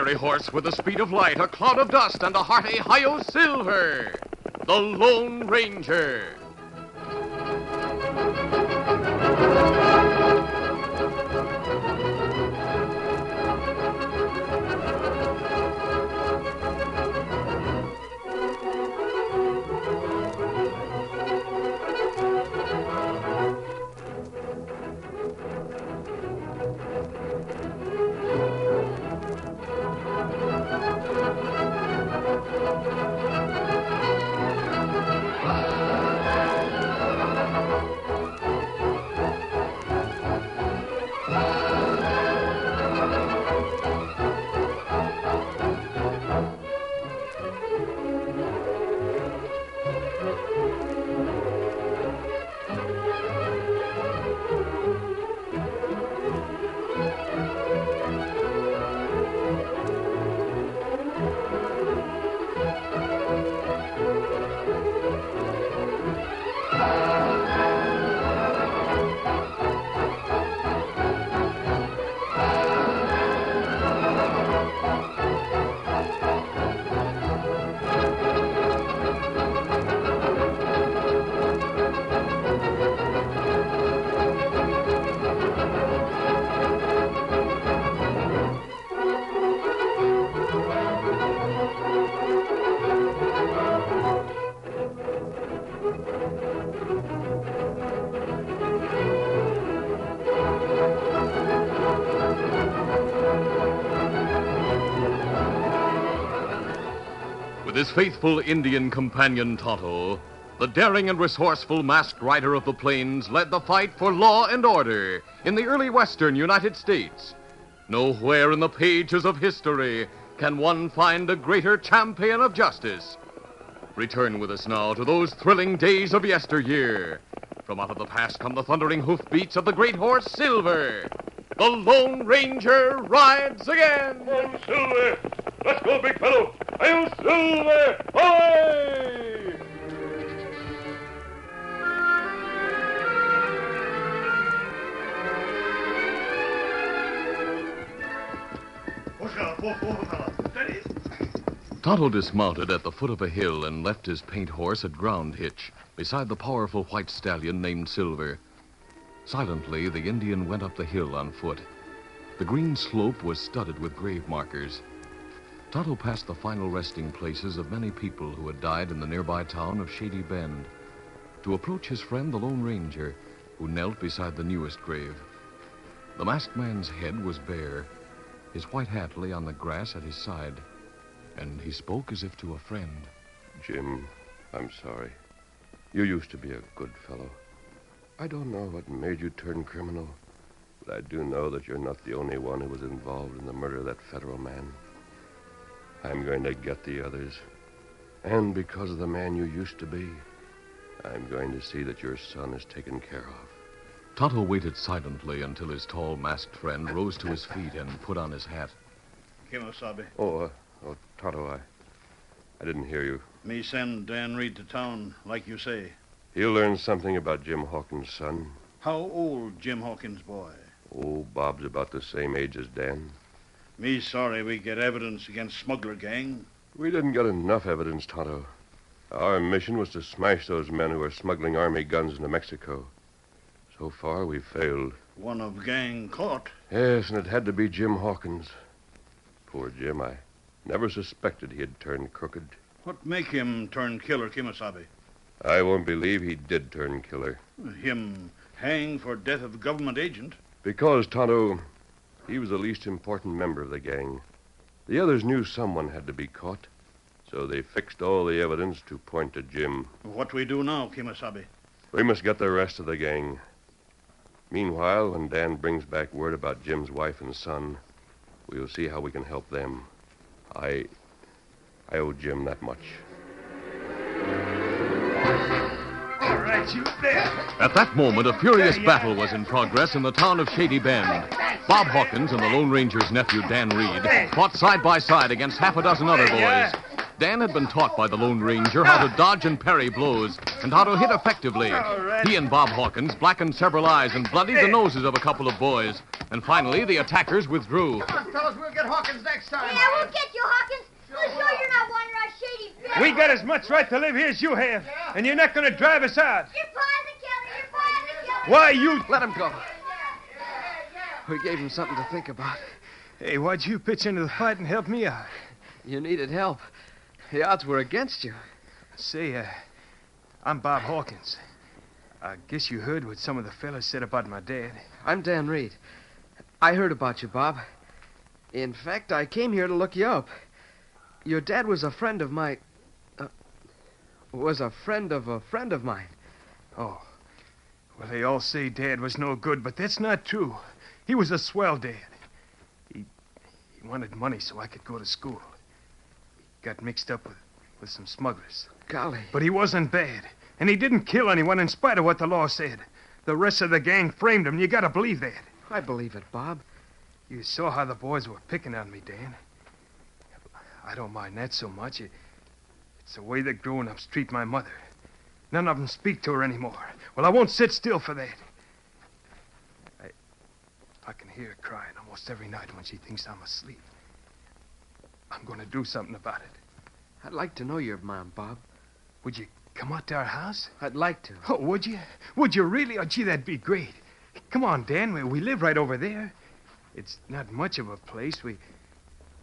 fiery horse with the speed of light, a cloud of dust, and a hearty Hi-Yo Silver, the Lone Ranger. With his faithful Indian companion Tonto, the daring and resourceful masked rider of the plains led the fight for law and order in the early western United States. Nowhere in the pages of history can one find a greater champion of justice. Return with us now to those thrilling days of yesteryear. From out of the past come the thundering hoofbeats of the great horse Silver. The Lone Ranger rides again. Come on, Silver. Let's go, big fellow. I'll Silver. Away! Steady. Tonto dismounted at the foot of a hill and left his paint horse at ground hitch beside the powerful white stallion named Silver. Silently, the Indian went up the hill on foot. The green slope was studded with grave markers. Tonto passed the final resting places of many people who had died in the nearby town of Shady Bend to approach his friend, the Lone Ranger, who knelt beside the newest grave. The masked man's head was bare. His white hat lay on the grass at his side, and he spoke as if to a friend. Jim, I'm sorry. You used to be a good fellow. I don't know what made you turn criminal, but I do know that you're not the only one who was involved in the murder of that federal man. I'm going to get the others. And because of the man you used to be, I'm going to see that your son is taken care of. Tonto waited silently until his tall, masked friend rose to his feet and put on his hat. Kemosabe. Oh, Tonto, I didn't hear you. Me send Dan Reed to town, like you say. He'll learn something about Jim Hawkins' son. How old Jim Hawkins' boy? Oh, Bob's about the same age as Dan. Me sorry we get evidence against smuggler gang. We didn't get enough evidence, Tonto. Our mission was to smash those men who were smuggling army guns into Mexico. So far, we've failed. One of gang caught. Yes, and it had to be Jim Hawkins. Poor Jim, I never suspected he had turned crooked. What make him turn killer, Kemosabe? I won't believe he did turn killer. Him hang for death of government agent. Because, Tonto, he was the least important member of the gang. The others knew someone had to be caught, so they fixed all the evidence to point to Jim. What we do now, Kemosabe? We must get the rest of the gang. Meanwhile, when Dan brings back word about Jim's wife and son, we'll see how we can help them. I owe Jim that much. All right, you there. At that moment, a furious battle was in progress in the town of Shady Bend. Bob Hawkins and the Lone Ranger's nephew, Dan Reed, fought side by side against half a dozen other boys. Dan had been taught by the Lone Ranger how to dodge and parry blows and how to hit effectively. He and Bob Hawkins blackened several eyes and bloodied the noses of a couple of boys. And finally, the attackers withdrew. Come on, fellas, we'll get Hawkins next time. Yeah, we'll get you, Hawkins. We're sure you're not one of our shady bits. We got as much right to live here as you have. And you're not going to drive us out. You're pa's the killer. You're pa's the killer. Why, you... Let him go. We gave him something to think about. Hey, why'd you pitch into the fight and help me out? You needed help. The odds were against you. Say, I'm Bob Hawkins. I guess you heard what some of the fellas said about my dad. I'm Dan Reed. I heard about you, Bob. In fact, I came here to look you up. Your dad was a friend of my... was a friend of a friend of mine. Oh. Well, they all say Dad was no good, but that's not true. He was a swell dad. He wanted money so I could go to school. He got mixed up with some smugglers. Golly. But he wasn't bad. And he didn't kill anyone in spite of what the law said. The rest of the gang framed him. You gotta believe that. I believe it, Bob. You saw how the boys were picking on me, Dan. I don't mind that so much. It's the way the grown-ups treat my mother. None of them speak to her anymore. Well, I won't sit still for that. I can hear her crying almost every night when she thinks I'm asleep. I'm going to do something about it. I'd like to know your mom, Bob. Would you come out to our house? I'd like to. Oh, would you? Would you really? Oh, gee, that'd be great. Come on, Dan. We live right over there. It's not much of a place. We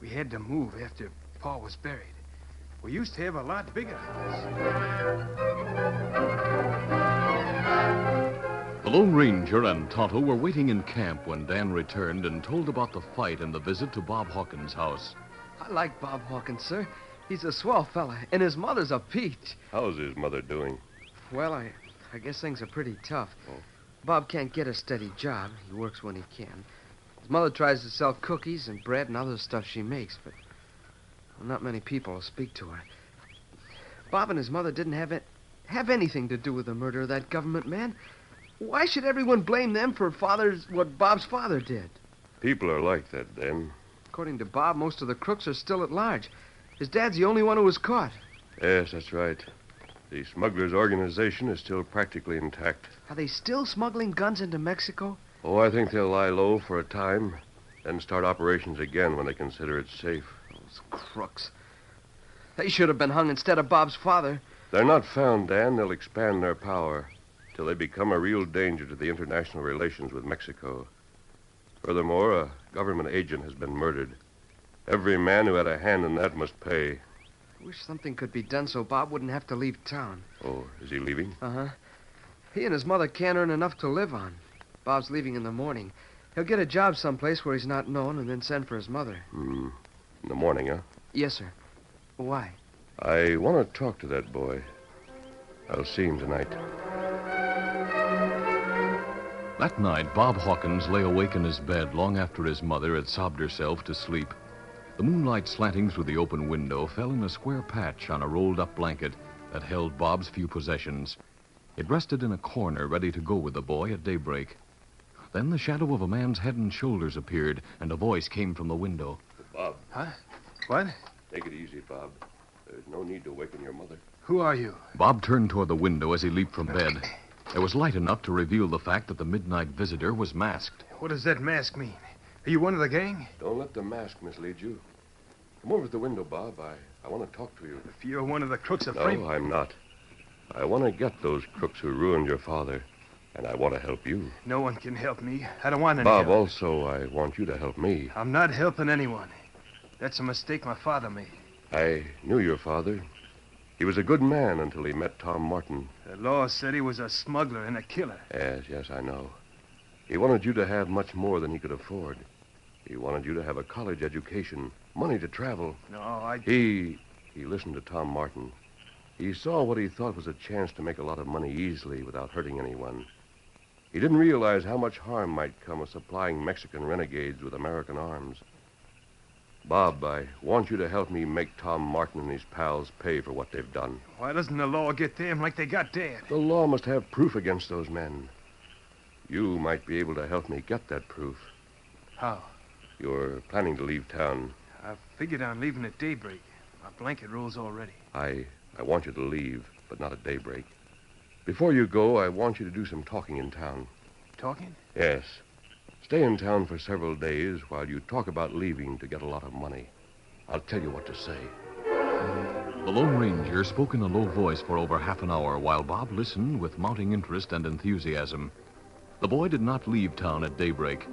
had to move after Pa was buried. We used to have a lot bigger than this. The Lone Ranger and Tonto were waiting in camp when Dan returned and told about the fight and the visit to Bob Hawkins' house. I like Bob Hawkins, sir. He's a swell fella, and his mother's a peach. How's his mother doing? Well, I guess things are pretty tough. Oh. Bob can't get a steady job. He works when he can. His mother tries to sell cookies and bread and other stuff she makes, but not many people will speak to her. Bob and his mother didn't have anything to do with the murder of that government man. Why should everyone blame them for what Bob's father did? People are like that, Dan. According to Bob, most of the crooks are still at large. His dad's the only one who was caught. Yes, that's right. The smugglers' organization is still practically intact. Are they still smuggling guns into Mexico? Oh, I think they'll lie low for a time, then start operations again when they consider it safe. Those crooks. They should have been hung instead of Bob's father. If they're not found, Dan, they'll expand their power till they become a real danger to the international relations with Mexico. Furthermore, a government agent has been murdered. Every man who had a hand in that must pay. I wish something could be done so Bob wouldn't have to leave town. Oh, is he leaving? Uh-huh. He and his mother can't earn enough to live on. Bob's leaving in the morning. He'll get a job someplace where he's not known and then send for his mother. In the morning, huh? Yes, sir. Why? I want to talk to that boy. I'll see him tonight. That night, Bob Hawkins lay awake in his bed long after his mother had sobbed herself to sleep. The moonlight slanting through the open window fell in a square patch on a rolled-up blanket that held Bob's few possessions. It rested in a corner, ready to go with the boy at daybreak. Then the shadow of a man's head and shoulders appeared, and a voice came from the window. Bob. Huh? What? Take it easy, Bob. There's no need to waken your mother. Who are you? Bob turned toward the window as he leaped from bed. There was light enough to reveal the fact that the midnight visitor was masked. What does that mask mean? Are you one of the gang? Don't let the mask mislead you. Come over to the window, Bob. I want to talk to you. If you're one of the crooks of No, frame... I'm not. I want to get those crooks who ruined your father, and I want to help you. No one can help me. I don't want any Bob, help. also, I want you to help me. I'm not helping anyone. That's a mistake my father made. I knew your father. He was a good man until he met Tom Martin. The law said he was a smuggler and a killer. Yes, I know. He wanted you to have much more than he could afford. He wanted you to have a college education, money to travel. No, He listened to Tom Martin. He saw what he thought was a chance to make a lot of money easily without hurting anyone. He didn't realize how much harm might come of supplying Mexican renegades with American arms. Bob, I want you to help me make Tom Martin and his pals pay for what they've done. Why doesn't the law get them like they got Dad? The law must have proof against those men. You might be able to help me get that proof. How? You're planning to leave town. I figured on leaving at daybreak. My blanket rolls already. I want you to leave, but not at daybreak. Before you go, I want you to do some talking in town. Talking? Yes. Stay in town for several days while you talk about leaving to get a lot of money. I'll tell you what to say. The Lone Ranger spoke in a low voice for over half an hour while Bob listened with mounting interest and enthusiasm. The boy did not leave town at daybreak.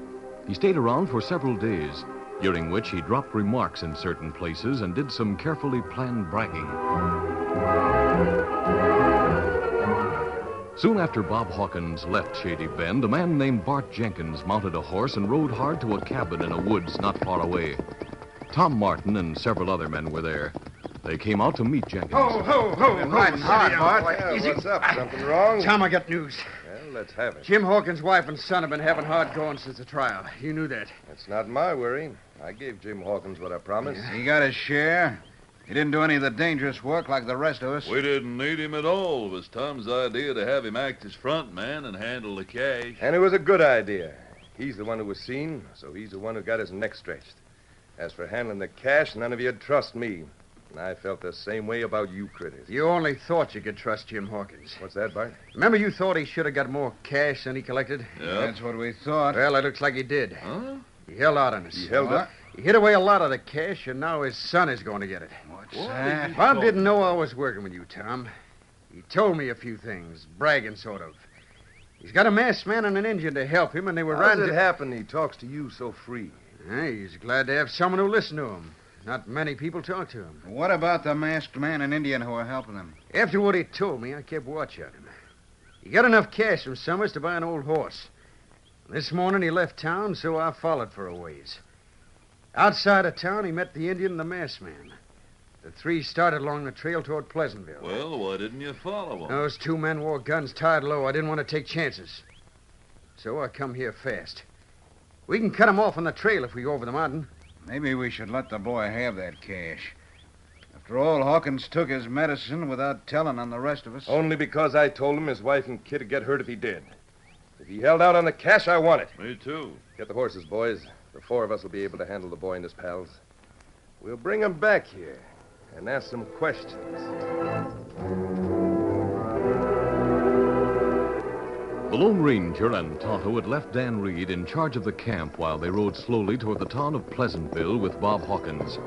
He stayed around for several days, during which he dropped remarks in certain places and did some carefully planned bragging. Soon after Bob Hawkins left Shady Bend, a man named Bart Jenkins mounted a horse and rode hard to a cabin in a woods not far away. Tom Martin and several other men were there. They came out to meet Jenkins. Riding hard, Bart. What's up? Something wrong? Tom, I got news. Well, let's have it. Jim Hawkins' wife and son have been having hard going since the trial. You knew that. That's not my worry. I gave Jim Hawkins what I promised. He got his share. He didn't do any of the dangerous work like the rest of us. We didn't need him at all. It was Tom's idea to have him act as front man and handle the cash. And it was a good idea. He's the one who was seen, so he's the one who got his neck stretched. As for handling the cash, none of you'd trust me. And I felt the same way about you critters. You only thought you could trust Jim Hawkins. What's that, Bart? Remember you thought he should have got more cash than he collected? Yeah. That's what we thought. Well, it looks like he did. Huh? He held out on us. He held up? He hid away a lot of the cash, and now his son is going to get it. What's that? Bob didn't know I was working with you, Tom. He told me a few things, bragging sort of. He's got a masked man and an Indian to help him, and they were How riding does it to... happen he talks to you so free? He's glad to have someone who listens to him. Not many people talk to him. What about the masked man and Indian who are helping him? After what he told me, I kept watch on him. He got enough cash from Summers to buy an old horse. This morning he left town, so I followed for a ways. Outside of town, he met the Indian and the masked man. The three started along the trail toward Pleasantville. Well, why didn't you follow him? Those two men wore guns tied low. I didn't want to take chances. So I come here fast. We can cut him off on the trail if we go over the mountain. Maybe we should let the boy have that cash. After all, Hawkins took his medicine without telling on the rest of us. Only because I told him his wife and kid would get hurt if he did. If he held out on the cash, I want it. Me too. Get the horses, boys. The four of us will be able to handle the boy and his pals. We'll bring him back here and ask some questions. The Lone Ranger and Tonto had left Dan Reed in charge of the camp while they rode slowly toward the town of Pleasantville with Bob Hawkins.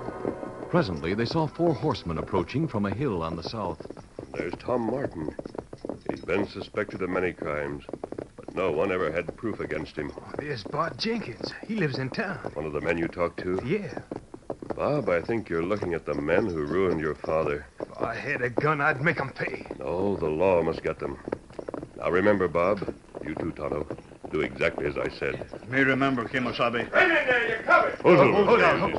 Presently, they saw 4 horsemen approaching from a hill on the south. There's Tom Martin. He's been suspected of many crimes, but no one ever had proof against him. There's Bart Jenkins. He lives in town. One of the men you talked to? Yeah. Bob, I think you're looking at the men who ruined your father. If I had a gun, I'd make 'em pay. No, the law must get them. Now remember, Bob, you too, Tonto, do exactly as I said. Me remember, Kimosabe. Right in there, you're covered! Hold on.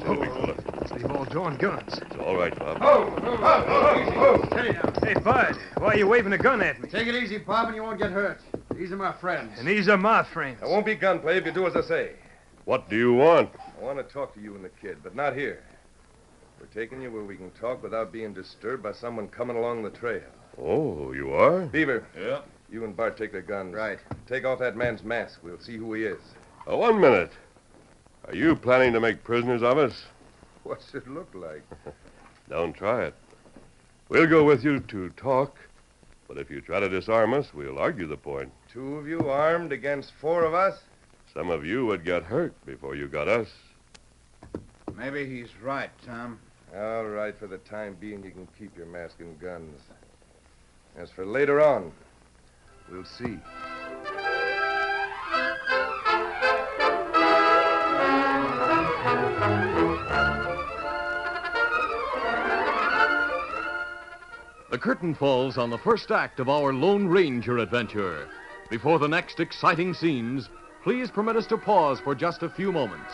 They've all drawn guns. It's all right, Bob. Hey, Bud, why are you waving a gun at me? Take it easy, Bob, and you won't get hurt. These are my friends. And these are my friends. There won't be gunplay if you do as I say. What do you want? I want to talk to you and the kid, but not here. We're taking you where we can talk without being disturbed by someone coming along the trail. Oh, you are? Beaver. Yeah? You and Bart take their guns. Right. Take off that man's mask. We'll see who he is. 1 minute. Are you planning to make prisoners of us? What's it look like? Don't try it. We'll go with you to talk, but if you try to disarm us, we'll argue the point. 2 of you armed against 4 of us? Some of you would get hurt before you got us. Maybe he's right, Tom. All right, for the time being, you can keep your mask and guns. As for later on, we'll see. The curtain falls on the first act of our Lone Ranger adventure. Before the next exciting scenes, please permit us to pause for just a few moments.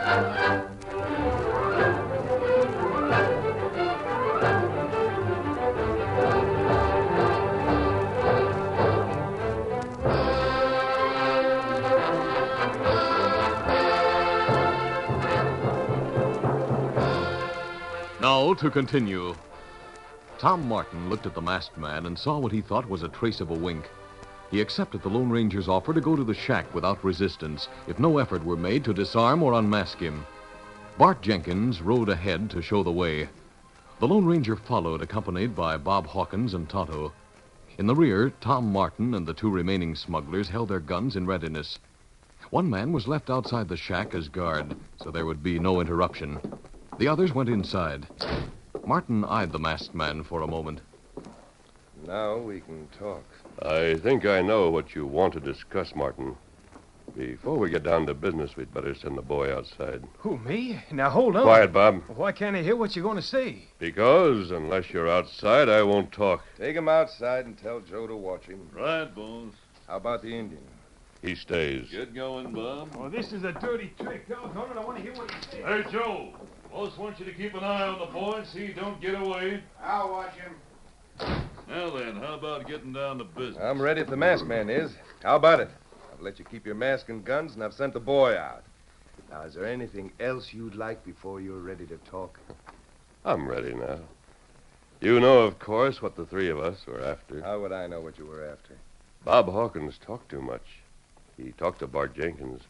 Now, to continue. Tom Martin looked at the masked man and saw what he thought was a trace of a wink. He accepted the Lone Ranger's offer to go to the shack without resistance if no effort were made to disarm or unmask him. Bart Jenkins rode ahead to show the way. The Lone Ranger followed, accompanied by Bob Hawkins and Tonto. In the rear, Tom Martin and the two remaining smugglers held their guns in readiness. One man was left outside the shack as guard, so there would be no interruption. The others went inside. Martin eyed the masked man for a moment. Now we can talk. I think I know what you want to discuss, Martin. Before we get down to business, we'd better send the boy outside. Who, me? Now, hold on. Quiet, Bob. Why can't I hear what you're going to say? Because, unless you're outside, I won't talk. Take him outside and tell Joe to watch him. Right, Bones. How about the Indian? He stays. Get going, Bob. Oh, this is a dirty trick. Doggone it, I want to hear what you say. Hey, Joe. Boss wants you to keep an eye on the boy and see he don't get away. I'll watch him. Now then, how about getting down to business? I'm ready if the masked man is. How about it? I've let you keep your mask and guns, and I've sent the boy out. Now, is there anything else you'd like before you're ready to talk? I'm ready now. You know, of course, what the three of us were after. How would I know what you were after? Bob Hawkins talked too much. He talked to Bart Jenkins.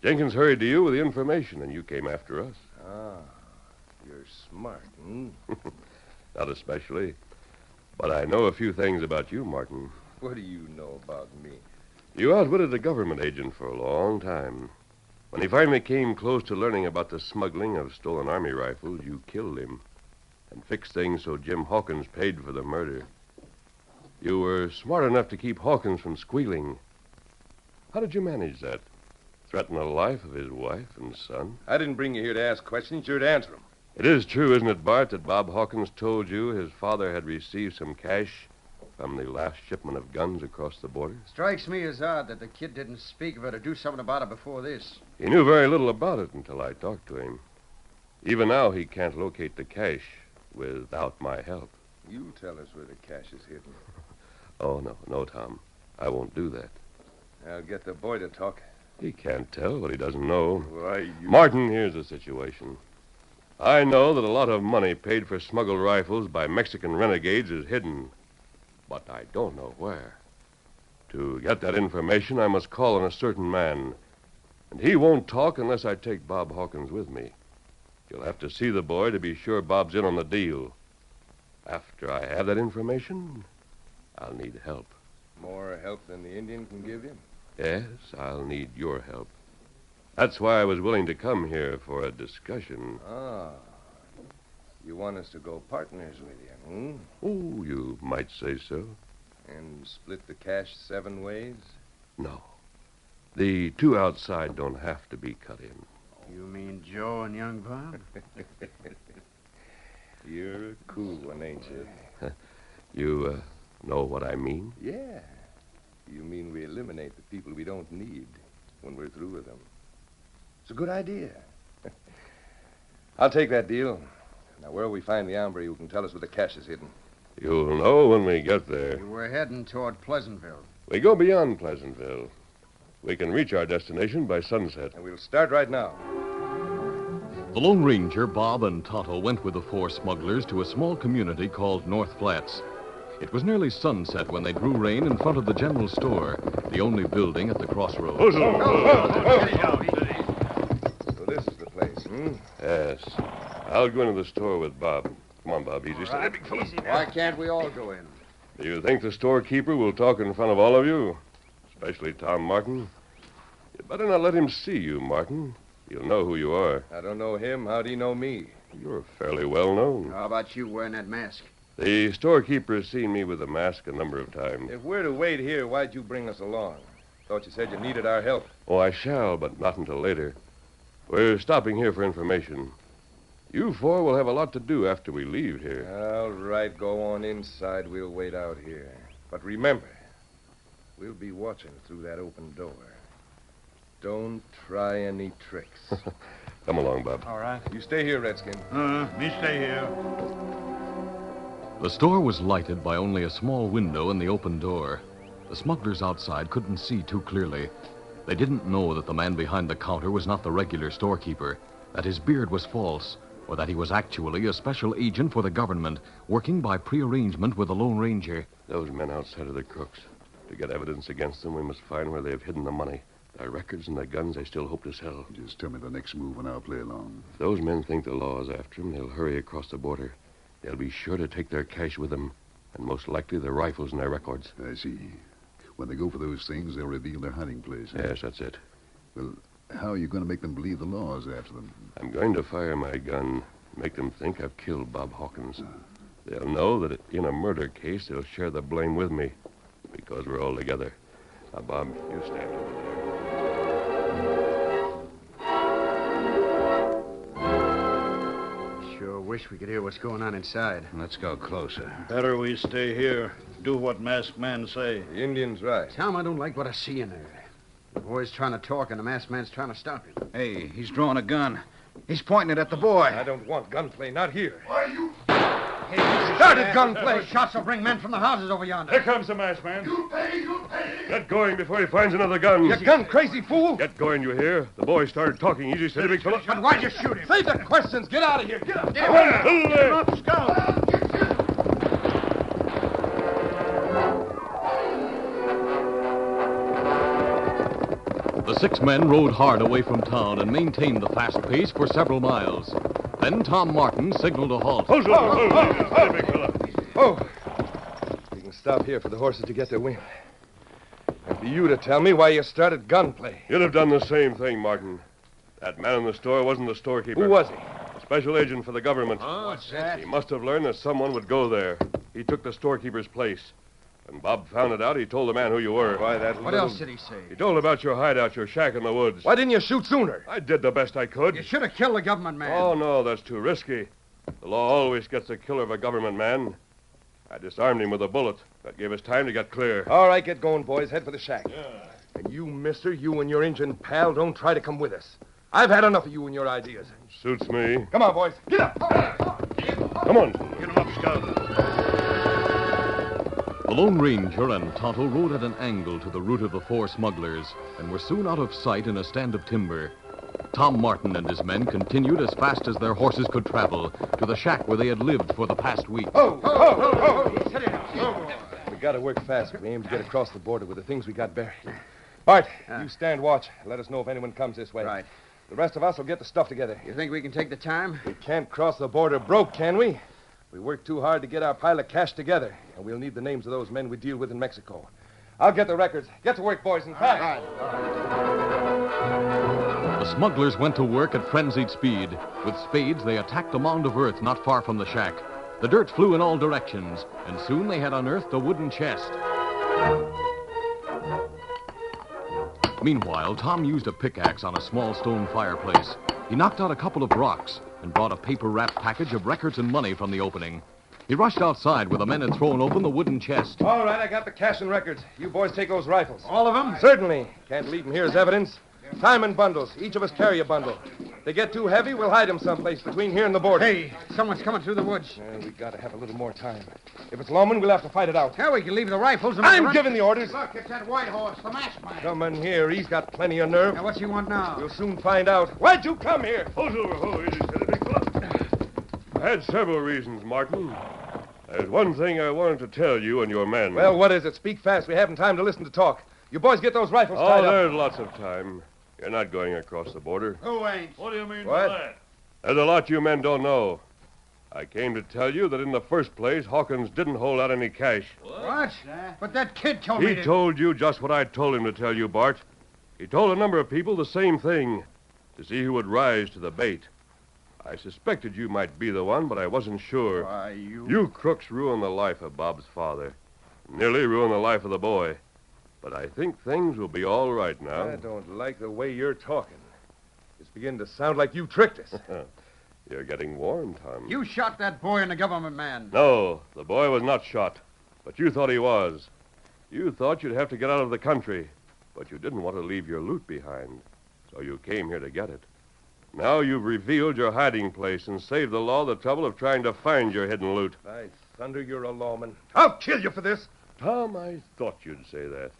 Jenkins hurried to you with the information, and you came after us. Ah, you're smart, hmm? Not especially. But I know a few things about you, Martin. What do you know about me? You outwitted a government agent for a long time. When he finally came close to learning about the smuggling of stolen army rifles, you killed him and fixed things so Jim Hawkins paid for the murder. You were smart enough to keep Hawkins from squealing. How did you manage that? Threaten the life of his wife and son? I didn't bring you here to ask questions. You're to answer them. It is true, isn't it, Bart, that Bob Hawkins told you his father had received some cash from the last shipment of guns across the border? Strikes me as odd that the kid didn't speak of it or do something about it before this. He knew very little about it until I talked to him. Even now, he can't locate the cash without my help. You tell us where the cash is hidden. Oh, no, Tom. I won't do that. I'll get the boy to talk. He can't tell what he doesn't know. Why, you... Martin, here's the situation. I know that a lot of money paid for smuggled rifles by Mexican renegades is hidden, but I don't know where. To get that information, I must call on a certain man, and he won't talk unless I take Bob Hawkins with me. You'll have to see the boy to be sure Bob's in on the deal. After I have that information, I'll need help. More help than the Indian can give you? Yes, I'll need your help. That's why I was willing to come here for a discussion. Ah. You want us to go partners with you, hmm? Oh, you might say so. And split the cash 7 ways? No. The two outside don't have to be cut in. You mean Joe and young Bob? You're a cool one, ain't you? You know what I mean? Yeah. You mean we eliminate the people we don't need when we're through with them. It's a good idea. I'll take that deal. Now, where'll we find the hombre who can tell us where the cash is hidden? You'll know when we get there. We're heading toward Pleasantville. We go beyond Pleasantville. We can reach our destination by sunset. And we'll start right now. The Lone Ranger, Bob, and Tonto went with the 4 smugglers to a small community called North Flats. It was nearly sunset when they drew rein in front of the general store, the only building at the crossroads. So this is the place, hmm? Yes. I'll go into the store with Bob. Come on, Bob. Easy. Steady, big fella. Why can't we all go in? Do you think the storekeeper will talk in front of all of you? Especially Tom Martin? You better not let him see you, Martin. He'll know who you are. I don't know him. How'd he know me? You're fairly well known. How about you wearing that mask? The storekeeper has seen me with the mask a number of times. If we're to wait here, why'd you bring us along? Thought you said you needed our help. Oh, I shall, but not until later. We're stopping here for information. You 4 will have a lot to do after we leave here. All right, go on inside. We'll wait out here. But remember, we'll be watching through that open door. Don't try any tricks. Come along, Bob. All right. You stay here, Redskin. Me stay here. The store was lighted by only a small window in the open door. The smugglers outside couldn't see too clearly. They didn't know that the man behind the counter was not the regular storekeeper, that his beard was false, or that he was actually a special agent for the government, working by prearrangement with the Lone Ranger. Those men outside are the crooks. To get evidence against them, we must find where they've hidden the money. Their records and the guns they still hope to sell. Just tell me the next move and I'll play along. If those men think the law is after them, they'll hurry across the border. They'll be sure to take their cash with them, and most likely their rifles and their records. I see. When they go for those things, they'll reveal their hiding place. Yes, that's it. Well, how are you going to make them believe the law is after them? I'm going to fire my gun, make them think I've killed Bob Hawkins. They'll know that in a murder case, they'll share the blame with me, because we're all together. Now, Bob, you stand over there. Sure wish we could hear what's going on inside. Let's go closer. Better we stay here. Do what masked man say. The Indian's right. Tom, I don't like what I see in there. The boy's trying to talk, and the masked man's trying to stop him. Hey, he's drawing a gun. He's pointing it at the boy. I don't want gunplay, not here. Why, you... Hey, started gunplay. Those shots will bring men from the houses over yonder. Here comes the masked man. You'll pay! Get going before he finds another gun. You gun-crazy fool! Get going, you hear? The boy started talking. Easy, steady, big fella. But why'd you shoot him? Save the questions. Get out of here. Get up. Come on, Silver! The 6 men rode hard away from town and maintained the fast pace for several miles. Then Tom Martin signaled a halt. Hold, steady, big fella. Oh. We can stop here for the horses to get their wind. And for you to tell me why you started gunplay. You'd have done the same thing, Martin. That man in the store wasn't the storekeeper. Who was he? Special agent for the government. What's that? He must have learned that someone would go there. He took the storekeeper's place. When Bob found it out, he told the man who you were. Why, that What else did he say? He told about your hideout, your shack in the woods. Why didn't you shoot sooner? I did the best I could. You should have killed the government man. Oh, no, that's too risky. The law always gets the killer of a government man. I disarmed him with a bullet. That gave us time to get clear. All right, get going, boys. Head for the shack. Yeah. And you, mister, you and your Injun pal, don't try to come with us. I've had enough of you and your ideas. Suits me. Come on, boys. Get up. Come on. Get him up, Scout. The Lone Ranger and Tonto rode at an angle to the route of the 4 smugglers and were soon out of sight in a stand of timber. Tom Martin and his men continued as fast as their horses could travel to the shack where they had lived for the past week. We gotta work fast. We aim to get across the border with the things we got buried. Bart, you stand watch. Let us know if anyone comes this way. Right. The rest of us will get the stuff together. You think we can take the time? We can't cross the border broke, can we? We worked too hard to get our pile of cash together, and we'll need the names of those men we deal with in Mexico. I'll get the records. Get to work, boys, and fast. The smugglers went to work at frenzied speed. With spades, they attacked a mound of earth not far from the shack. The dirt flew in all directions, and soon they had unearthed a wooden chest. Meanwhile, Tom used a pickaxe on a small stone fireplace. He knocked out a couple of rocks and brought a paper-wrapped package of records and money from the opening. He rushed outside where the men had thrown open the wooden chest. All right, I got the cash and records. You boys take those rifles. All of them? Certainly. Can't leave them here as evidence. Tie 'em in bundles. Each of us carry a bundle. If they get too heavy, we'll hide them someplace between here and the border. Hey, someone's coming through the woods. We gotta have a little more time. If it's lawmen, we'll have to fight it out. Hell, we can leave the rifles and... I'm giving the orders. Look, it's that white horse, the masked man. Come in here. He's got plenty of nerve. Now, what's he want now? We'll soon find out. Why'd you come here? Hold, Silver. Easy, steady, big fella. I had several reasons, Martin. There's one thing I wanted to tell you and your men. Well, what is it? Speak fast. We haven't time to listen to talk. You boys get those rifles tied up. There's lots of time. You're not going across the border. Who ain't? What do you mean What? by that? There's a lot you men don't know. I came to tell you that in the first place, Hawkins didn't hold out any cash. What? But that kid told me He told you just what I told him to tell you, Bart. He told a number of people the same thing, to see who would rise to the bait. I suspected you might be the one, but I wasn't sure. Why, you... You crooks ruined the life of Bob's father. Nearly ruined the life of the boy. But I think things will be all right now. I don't like the way you're talking. It's beginning to sound like you tricked us. You're getting warm, Tom. You shot that boy and the government man. No, the boy was not shot. But you thought he was. You thought you'd have to get out of the country. But you didn't want to leave your loot behind. So you came here to get it. Now you've revealed your hiding place and saved the law the trouble of trying to find your hidden loot. By thunder, you're a lawman. I'll kill you for this. Tom, I thought you'd say that.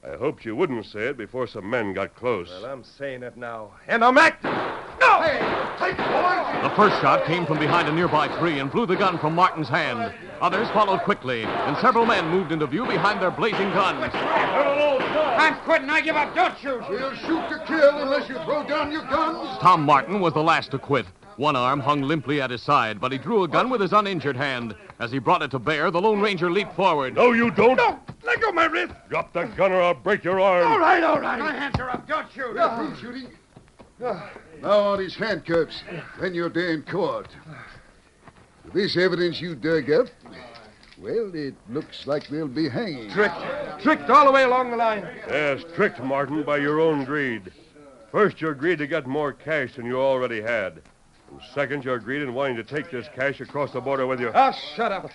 I hoped you wouldn't say it before some men got close. Well, I'm saying it now, and I'm acting. No! Hey, take boys! The first shot came from behind a nearby tree and blew the gun from Martin's hand. Others followed quickly, and several men moved into view behind their blazing guns. I'm quitting. I give up. Don't shoot. We'll shoot to kill unless you throw down your guns. Tom Martin was the last to quit. One arm hung limply at his side, but he drew a gun with his uninjured hand. As he brought it to bear, the Lone Ranger leaped forward. No, you don't. No! Let go of my wrist. Drop the gun or I'll break your arm. All right, all right. My hands are up. Don't shoot. Through shooting. Now on his handcuffs. Then your day in court. With this evidence you dug up, well, it looks like they'll be hanging. Tricked all the way along the line. Yes, tricked, Martin, by your own greed. First, you agreed to get more cash than you already had. And second, you agreed in wanting to take this cash across the border with you. Ah, shut up.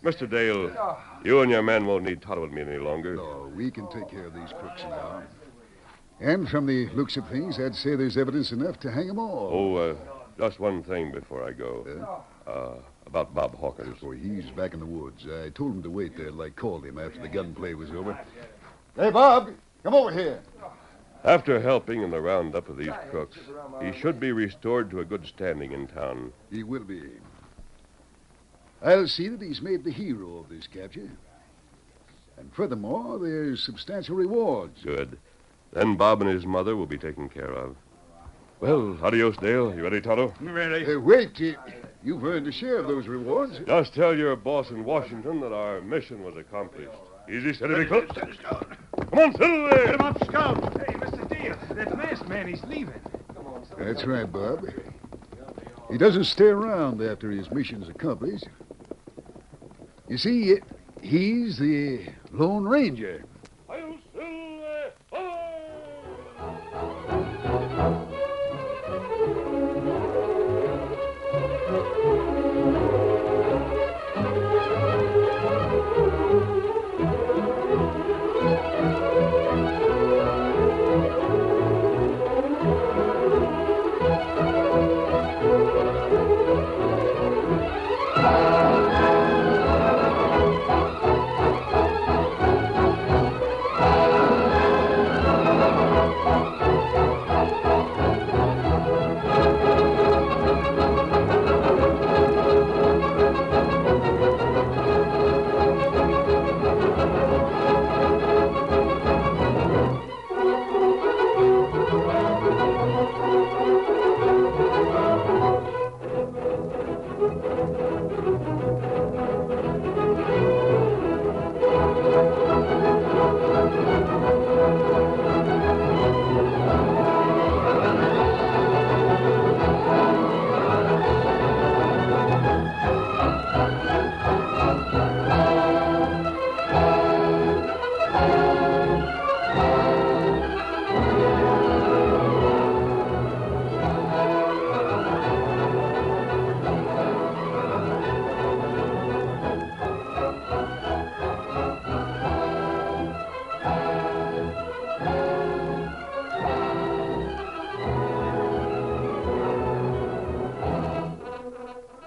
Mr. Dale, you and your men won't need Tonto with me any longer. No, we can take care of these crooks now. And from the looks of things, I'd say there's evidence enough to hang them all. Oh, just one thing before I go. About Bob Hawkins. Oh, he's back in the woods. I told him to wait there till I called him after the gunplay was over. Hey, Bob, come over here. After helping in the roundup of these crooks, he should be restored to a good standing in town. He will be. I'll see that he's made the hero of this capture. And furthermore, there's substantial rewards. Good. Then Bob and his mother will be taken care of. Well, adios, Dale. You ready, Tonto? Ready. Wait. You've earned a share of those rewards. Just tell your boss in Washington that our mission was accomplished. Easy, steady, be close. Come on, Silver. Get him up, Scout. Hey, Mr. Deal, that masked man, he's leaving. That's right, Bob. He doesn't stay around after his mission's accomplished. You see, he's the Lone Ranger. Hi-yo, Silver. Hi!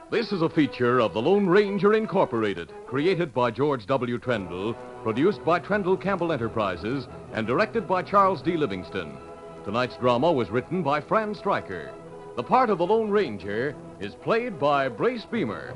This is a feature of the Lone Ranger Incorporated, created by George W. Trendle, produced by Trendle Campbell Enterprises, and directed by Charles D. Livingston. Tonight's drama was written by Fran Stryker. The part of the Lone Ranger is played by Brace Beamer.